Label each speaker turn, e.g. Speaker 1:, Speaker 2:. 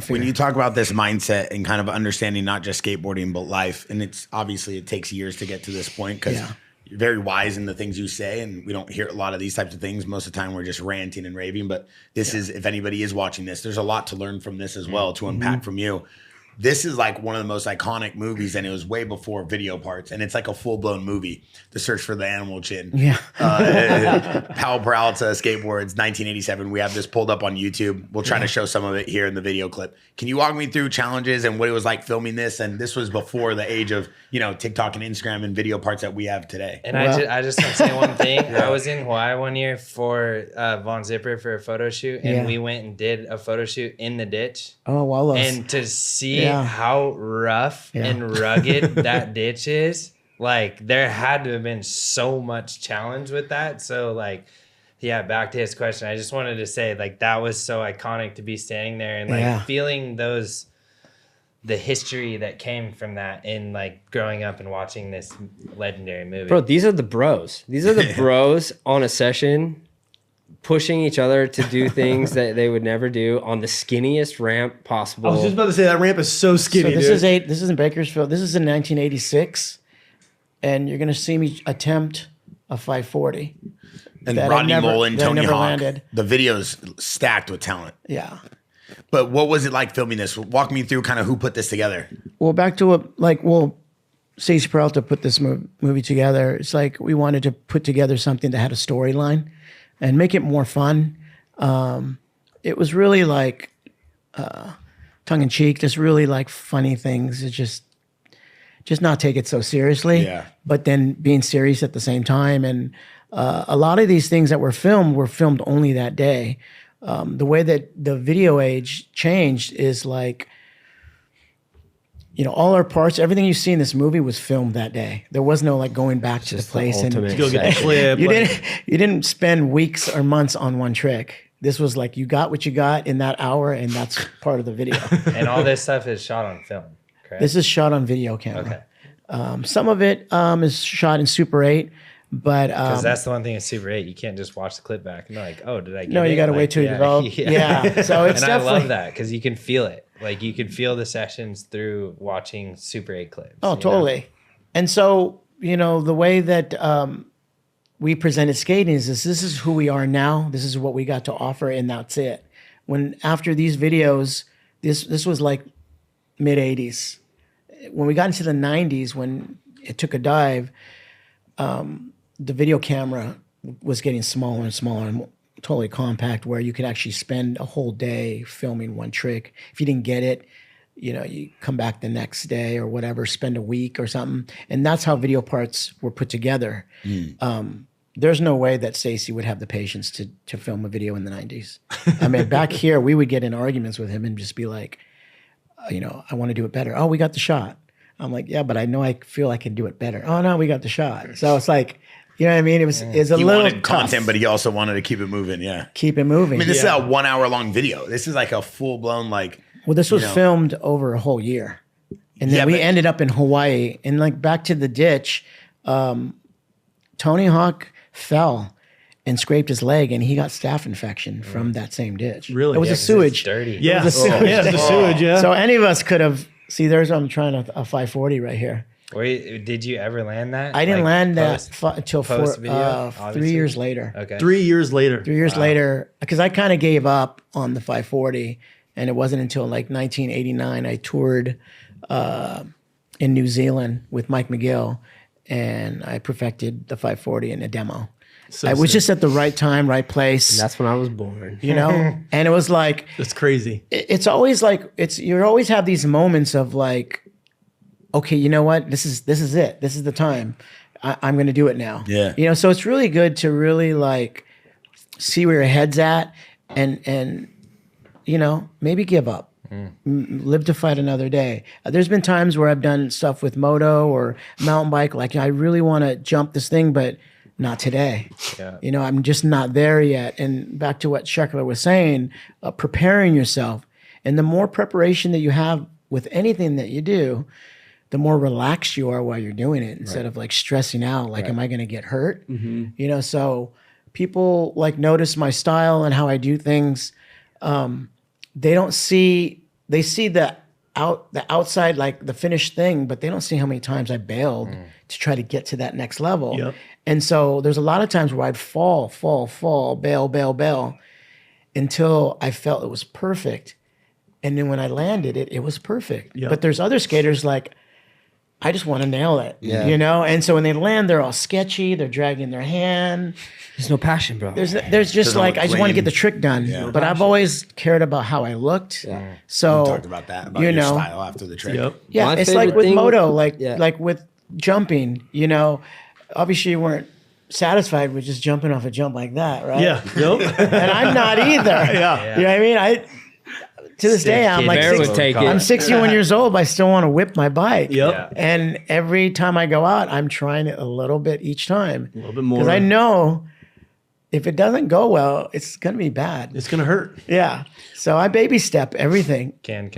Speaker 1: When you talk about this mindset and kind of understanding not just skateboarding, but life, and it's obviously it takes years to get to this point because you're very wise in the things you say, and we don't hear a lot of these types of things. Most of the time we're just ranting and raving, but this is, if anybody is watching this, there's a lot to learn from this as well, to unpack from you. This is like one of the most iconic movies, and it was way before video parts, and it's like a full-blown movie, The Search for the Animal Chin.
Speaker 2: Yeah.
Speaker 1: Powell Peralta Skateboards, 1987. We have this pulled up on YouTube. We'll try to show some of it here in the video clip. Can you walk me through challenges and what it was like filming this? And this was before the age of, you know, TikTok and Instagram and video parts that we have today.
Speaker 3: And I just want to say one thing. I was in Hawaii one year for Von Zipper for a photo shoot, and we went and did a photo shoot in the ditch.
Speaker 2: Oh, wow.
Speaker 3: And to see how rough and rugged that ditch is, like there had to have been so much challenge with that. So like, yeah, back to his question, I just wanted to say like that was so iconic to be standing there and like feeling the history that came from that in like growing up and watching this legendary movie.
Speaker 4: Bro, these are the bros. These are the bros on a session pushing each other to do things that they would never do on the skinniest ramp possible.
Speaker 5: I was just about to say that ramp is so skinny.
Speaker 2: So this is in Bakersfield. This is in 1986, and you're gonna see me attempt a 540.
Speaker 1: And Rodney Mullen, Tony Hawk. The video's stacked with talent.
Speaker 2: Yeah.
Speaker 1: But what was it like filming this? Walk me through kind of who put this together.
Speaker 2: Well, back to Stacey Peralta put this movie together. It's like we wanted to put together something that had a storyline and make it more fun. It was really like tongue in cheek, just really like funny things. It's just not take it so seriously, but then being serious at the same time. And a lot of these things that were filmed only that day. The way that the video age changed is like, you know, all our parts, everything you see in this movie was filmed that day. There was no like going back to the place and
Speaker 5: go get the clip.
Speaker 2: You didn't spend weeks or months on one trick. This was like you got what you got in that hour, and that's part of the video.
Speaker 3: And all this stuff is shot on film, correct?
Speaker 2: This is shot on video camera. Okay. Some of it is shot in Super 8, but
Speaker 3: because that's the one thing in Super 8, you can't just watch the clip back and be like, oh, did I get it?
Speaker 2: No, you got to wait till you develop. Yeah. So it's
Speaker 3: and I love that because you can feel it. Like you can feel the sessions through watching Super 8 clips.
Speaker 2: Oh, totally. Know? And so, you know, the way that we presented skating is this is who we are now. This is what we got to offer, and that's it. When after these videos, this was like mid 80s. When we got into the 90s, when it took a dive, the video camera was getting smaller and smaller and totally compact, where you could actually spend a whole day filming one trick. If you didn't get it, you know, you come back the next day or whatever, spend a week or something. And that's how video parts were put together. There's no way that Stacey would have the patience to film a video in the 90s. I mean, back here, we would get in arguments with him and just be like, you know, I want to do it better. Oh, we got the shot. I'm like, yeah, but I know I feel I can do it better. Oh, no, we got the shot. So it's like, you know what I mean? It's a little
Speaker 1: wanted content, but he also wanted to keep it moving. Yeah.
Speaker 2: Keep it moving.
Speaker 1: I mean, this is a 1 hour long video. This is like a full blown, like.
Speaker 2: Well, this was filmed over a whole year. And then we ended up in Hawaii. And like back to the ditch, Tony Hawk fell and scraped his leg, and he got staph infection from that same ditch.
Speaker 5: Really?
Speaker 2: It was a sewage.
Speaker 3: Dirty.
Speaker 5: Yeah.
Speaker 2: It was a sewage.
Speaker 5: Yeah, the sewage, yeah.
Speaker 2: So any of us could have, see, I'm trying a 540 right here.
Speaker 3: Did you ever land that?
Speaker 2: I didn't land that until 3 years later.
Speaker 3: Okay.
Speaker 5: 3 years later.
Speaker 2: 3 years later, because I kind of gave up on the 540, and it wasn't until like 1989 I toured in New Zealand with Mike McGill, and I perfected the 540 in a demo. So I was just at the right time, right place.
Speaker 4: And that's when I was born.
Speaker 2: You know? And it was like...
Speaker 5: That's crazy.
Speaker 2: It's always like... You always have these moments of like, okay, you know what? This is it. This is the time. I'm going to do it now.
Speaker 1: Yeah.
Speaker 2: You know, so it's really good to really like see where your head's at and you know, maybe give up. Live to fight another day. There's been times where I've done stuff with moto or mountain bike. Like I really want to jump this thing, but not today.
Speaker 3: Yeah.
Speaker 2: You know, I'm just not there yet. And back to what Sheckler was saying, preparing yourself. And the more preparation that you have with anything that you do, the more relaxed you are while you're doing it instead of like stressing out, like, am I going to get hurt? You know, so people like notice my style and how I do things. They don't see they see the outside, like the finished thing, but they don't see how many times I bailed to try to get to that next level.
Speaker 5: Yep.
Speaker 2: And so there's a lot of times where I'd fall, bail until I felt it was perfect. And then when I landed it, it was perfect.
Speaker 5: Yep.
Speaker 2: But there's other skaters like, I just want to nail it,
Speaker 4: Yeah.
Speaker 2: you know? And so when they land, they're all sketchy. They're dragging their hand.
Speaker 4: There's no passion, bro.
Speaker 2: There's just
Speaker 1: Doesn't
Speaker 2: like,
Speaker 1: look
Speaker 2: I just want to
Speaker 1: clean.
Speaker 2: get the trick done.
Speaker 1: Yeah.
Speaker 2: But I've always cared about how I looked.
Speaker 4: Yeah.
Speaker 2: So
Speaker 1: We talked about that, about
Speaker 2: you
Speaker 1: your
Speaker 2: know,
Speaker 1: style after the trick.
Speaker 5: Yep.
Speaker 2: yeah,
Speaker 4: My
Speaker 2: it's like
Speaker 4: favorite
Speaker 2: with
Speaker 4: thing-
Speaker 2: moto, like
Speaker 4: Yeah.
Speaker 2: like with jumping, you know, obviously you weren't satisfied with just jumping off a jump like that, right?
Speaker 5: Yeah. Yep.
Speaker 2: And I'm not either.
Speaker 5: Yeah.
Speaker 2: You know what I mean? To this day, I'm like,
Speaker 4: Bear would take it.
Speaker 2: I'm 61 years old, but I still want to whip my bike.
Speaker 5: Yep.
Speaker 3: Yeah.
Speaker 2: And every time I go out, I'm trying it a little bit each time.
Speaker 5: A little bit more.
Speaker 2: Because I know if it doesn't go well, it's going to be bad.
Speaker 5: It's gonna hurt.
Speaker 2: Yeah. So I baby step everything.
Speaker 3: Can